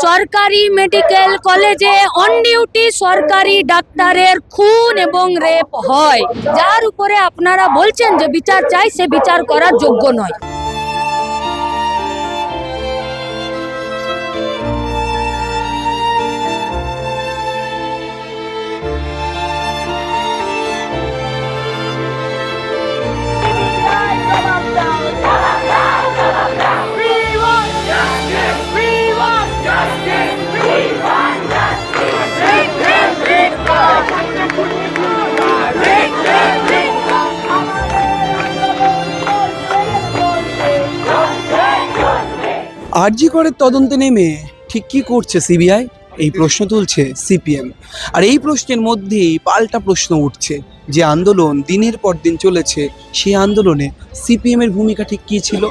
সরকারি মেডিকেল কলেজে on duty সরকারি ডাক্তারের খুন এবং রেপ হয়, যার উপরে আপনারা বলছেন যে বিচার চাই, সে বিচার করার যোগ্য নয়। আরজি করের তদন্তে নেমে ঠিক কি করছে সিবিআই, এই প্রশ্ন তুলছে সিপিএম। আর এই প্রশ্নের মধ্যেই পাল্টা প্রশ্ন উঠছে, যে আন্দোলন দিনের পর দিন চলেছে, সেই আন্দোলনে সিপিএমের ভূমিকা ঠিক কী ছিল?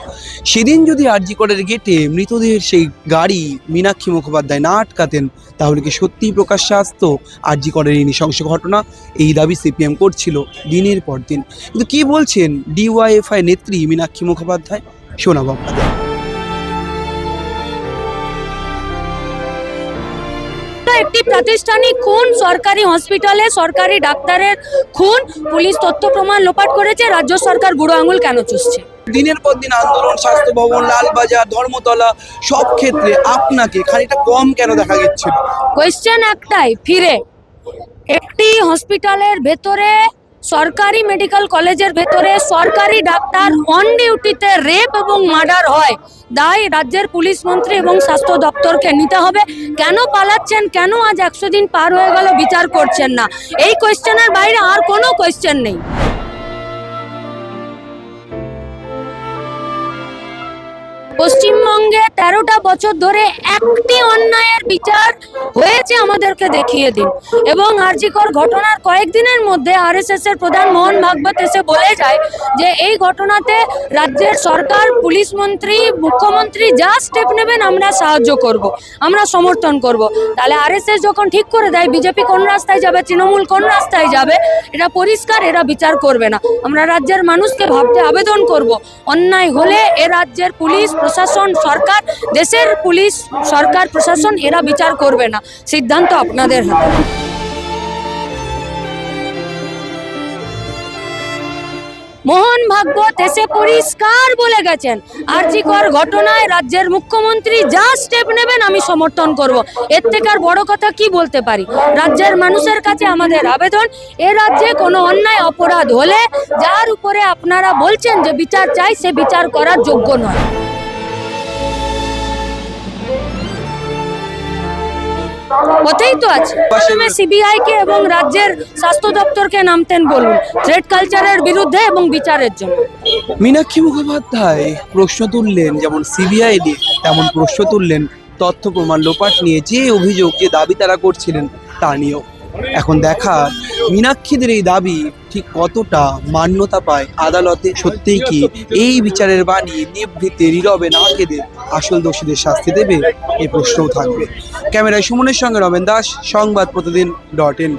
সেদিন যদি আরজি করের গেটে মৃতদেহের সেই গাড়ি মীনাক্ষী মুখোপাধ্যায় না আটকাতেন, তাহলে কি সত্যিই প্রকাশ্যে আসতো আরজি করের এই নৃশংস ঘটনা? এই দাবি সিপিএম করছিল দিনের পর দিন। কিন্তু কি বলছেন ডিওয়াইএফআই নেত্রী মীনাক্ষী মুখোপাধ্যায়, শোনাবো আপনাদের। একটি প্রাতিষ্ঠানিক খুন, সরকারি হসপিটালে সরকারি ডাক্তারের খুন, পুলিশ তথ্য প্রমাণ লোপাট করেছে, রাজ্য সরকার বুড়ো আঙুল কেন চুষছে? দিনের পর দিন আন্দোলন, স্বাস্থ্য ভবন, লালবাজার, ধর্মতলা, সব ক্ষেত্রে আপনাকে খানিকটা কম কেন দেখা যাচ্ছে? কোয়েশ্চেন একটাই, ফিরে একটি হসপিটালের ভেতরে, সরকারি মেডিকেল কলেজের ভেতরে সরকারি ডাক্তার অন ডিউটিতে রেপ এবং মার্ডার হয়, দায় রাজ্যের পুলিশ মন্ত্রী এবং স্বাস্থ্য দপ্তরকে নিতে হবে। কেন পালাচ্ছেন? কেন আজ 100 দিন পার হয়ে গেল বিচার করছেন না? এই কোয়েশ্চেনের বাইরে আর কোনো কোয়েশ্চেন নেই। পশ্চিমবঙ্গে 13টা বছর ধরে একটি অন্যায়ের বিচার হয়েছে আমাদেরকে দেখিয়ে দিন। এবং আরজি কর ঘটনার কয়েকদিনের মধ্যে আরএসএস এর প্রধান মোহন ভাগবত এসে বলে যায় যে এই ঘটনাতে রাজ্যের সরকার, পুলিশ মন্ত্রী, মুখ্যমন্ত্রী যা স্টেপ নেবেন আমরা সাহায্য করব, আমরা সমর্থন করব। তাহলে আরএসএস যখন ঠিক করে দেয় বিজেপি কোন রাস্তায় যাবে, তৃণমূল কোন রাস্তায় যাবে, এটা পরিষ্কার, এরা বিচার করবে না। আমরা রাজ্যের মানুষকে ভাবতে আবেদন করব, অন্যায় হলে এ রাজ্যের পুলিশ প্রশাসন, সরকার, দেশের পুলিশ, সরকার, প্রশাসন এরা বিচার করবে না, সিদ্ধান্ত আপনাদের হাতে। মোহন ভাগবত এসে পরিষ্কার বলে গেছেন, আরজি কর ঘটনায় রাজ্যের মুখ্যমন্ত্রী যা স্টেপ নেবেন আমি সমর্থন করব। এর থেকে আর বড় কথা কি বলতে পারি? রাজ্যের মানুষের কাছে আমাদের আবেদন, এ রাজ্যে কোনো অন্যায় অপরাধ হলে যার উপরে আপনারা বলছেন যে বিচার চাই, সে বিচার করার যোগ্য নয়। কথাই তো আছে, প্রথমে সিবিআই কে এবং রাজ্যের স্বাস্থ্য দপ্তরকে নামতেন বলুন থ্রেড কালচারের বিরুদ্ধে এবং বিচারের জন্য। মীনাক্ষী মুখোপাধ্যায় প্রশ্ন তুললেন যেমন সিবিআই নিয়ে, তেমন প্রশ্ন তুললেন তথ্য প্রমাণ লোপাট নিয়ে, যে অভিযোগ, যে দাবি তারা করছিলেন তা নিয়েও। এখন দেখা মীনাক্ষীদের এই দাবি ঠিক কতটা মান্যতা পায় আদালতে। সত্যিই কি এই বিচারের বাণী নিভৃতে নীরবে না কেঁদে আসল দোষীদের শাস্তি দেবে? এই প্রশ্নও থাকবে। ক্যামেরায় সুমনের সঙ্গে রমেন দাস, সংবাদ প্রতিদিন.in।